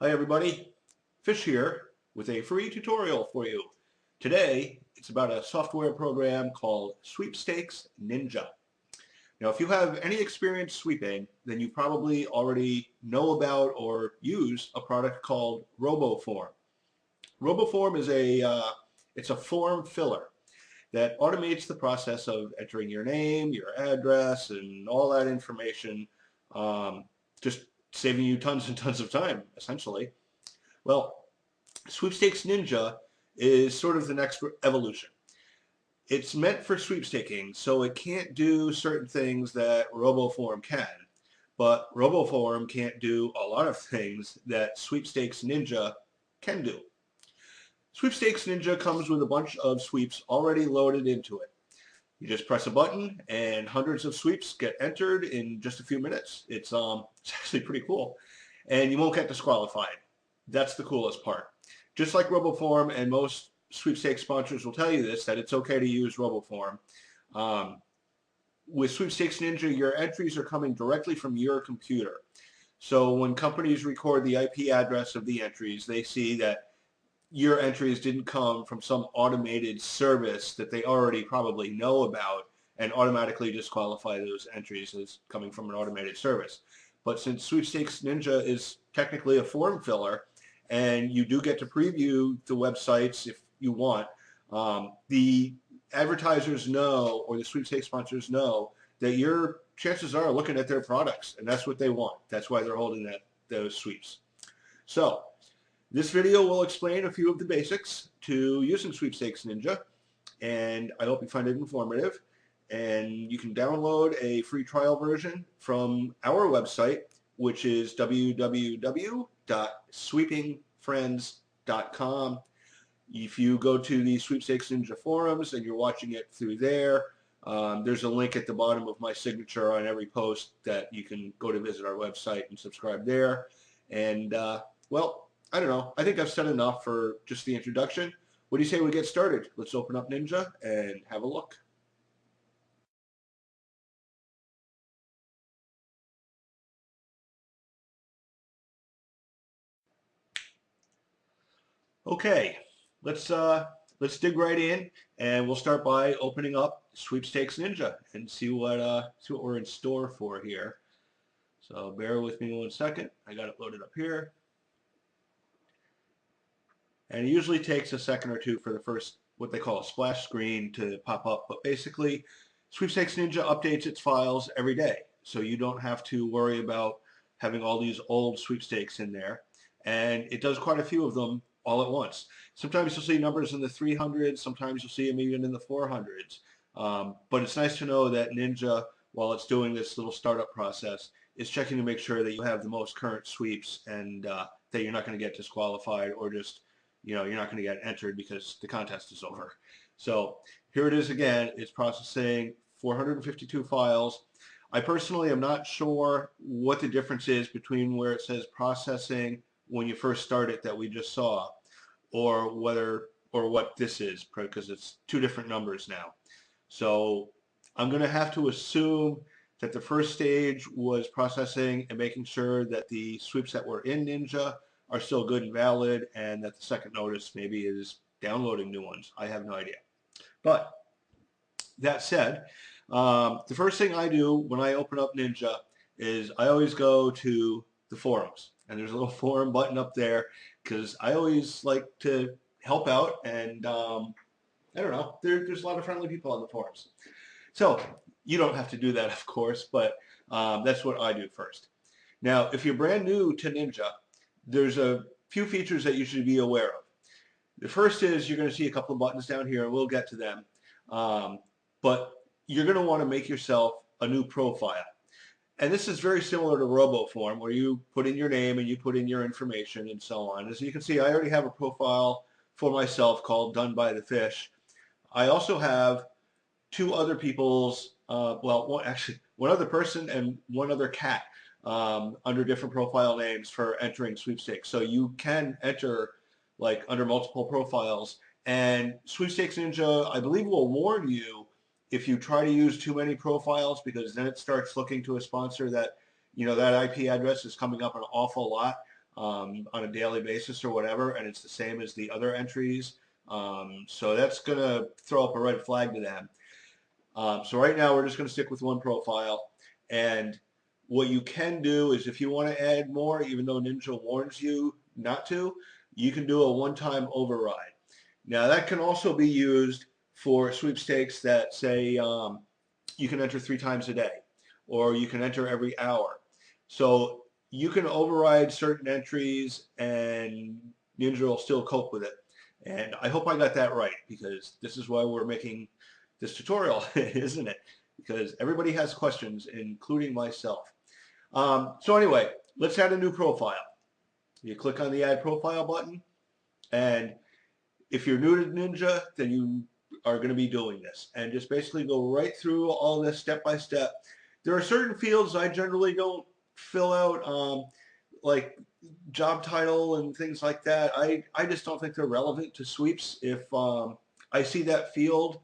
Hi everybody, Fish here with a free tutorial for you. Today it's about a software program called Sweepstakes Ninja. Now if you have any experience sweeping, then you probably already know about or use a product called RoboForm. RoboForm is it's a form filler that automates the process of entering your name, your address, and all that information, just saving you tons and tons of time, essentially. Well, Sweepstakes Ninja is sort of the next evolution. It's meant for sweepstaking, so it can't do certain things that RoboForm can. But RoboForm can't do a lot of things that Sweepstakes Ninja can do. Sweepstakes Ninja comes with a bunch of sweeps already loaded into it. You just press a button and hundreds of sweeps get entered in just a few minutes. It's actually pretty cool. And you won't get disqualified. That's the coolest part. Just like RoboForm, and most sweepstakes sponsors will tell you this, that it's okay to use RoboForm. With Sweepstakes Ninja, your entries are coming directly from your computer. So when companies record the IP address of the entries, they see that your entries didn't come from some automated service that they already probably know about and automatically disqualify those entries as coming from an automated service. But since Sweepstakes Ninja is technically a form filler, and you do get to preview the websites if you want, the advertisers know, or the sweepstakes sponsors know, that your chances are looking at their products, and that's what they want. That's why they're holding those sweeps. So this video will explain a few of the basics to using Sweepstakes Ninja, and I hope you find it informative. And you can download a free trial version from our website, which is www.sweepingfriends.com. If you go to the Sweepstakes Ninja forums and you're watching it through there, there's a link at the bottom of my signature on every post that you can go to visit our website and subscribe there. And, well, I don't know. I think I've said enough for just the introduction. What do you say we get started? Let's open up Ninja and have a look. Okay, let's dig right in, and we'll start by opening up Sweepstakes Ninja and see what we're in store for here. So bear with me 1 second. I got it loaded up here. And it usually takes a second or two for the first, what they call a splash screen, to pop up. But basically, Sweepstakes Ninja updates its files every day. So you don't have to worry about having all these old sweepstakes in there. And it does quite a few of them all at once. Sometimes you'll see numbers in the 300s. Sometimes you'll see them even in the 400s. But it's nice to know that Ninja, while it's doing this little startup process, is checking to make sure that you have the most current sweeps, and that you're not going to get disqualified, or just, you're not going to get entered because the contest is over. So here it is again. It's processing 452 files. I personally am not sure what the difference is between where it says processing when you first start it that we just saw, or what this is, because it's two different numbers now. So I'm going to have to assume that the first stage was processing and making sure that the sweeps that were in Ninja are still good and valid, and that the second notice maybe is downloading new ones. I have no idea. But that said, the first thing I do when I open up Ninja is I always go to the forums. And there's a little forum button up there because I always like to help out, and I don't know, there's a lot of friendly people on the forums. So you don't have to do that, of course, but that's what I do first. Now, if you're brand new to Ninja, there's a few features that you should be aware of. The first is you're going to see a couple of buttons down here, and we'll get to them. But you're going to want to make yourself a new profile. And this is very similar to RoboForm, where you put in your name and you put in your information and so on. As you can see, I already have a profile for myself called Done by the Fish. I also have two other people's, one other person and one other cat under different profile names for entering sweepstakes. So you can enter like under multiple profiles. And Sweepstakes Ninja, I believe, will warn you if you try to use too many profiles, because then it starts looking to a sponsor that, that IP address is coming up an awful lot. on a daily basis or whatever, and it's the same as the other entries. So that's going to throw up a red flag to them. So right now we're just going to stick with one profile. And what you can do is if you want to add more, even though Ninja warns you not to, you can do a one-time override. Now that can also be used for sweepstakes that say you can enter 3 times a day or you can enter every hour. So you can override certain entries and Ninja will still cope with it. And I hope I got that right because this is why we're making this tutorial, isn't it? Because everybody has questions, including myself. So anyway, let's add a new profile. You click on the Add Profile button, and if you're new to Ninja, then you are going to be doing this. And just basically go right through all this step by step. There are certain fields I generally don't fill out, like job title and things like that. I just don't think they're relevant to sweeps. If I see that field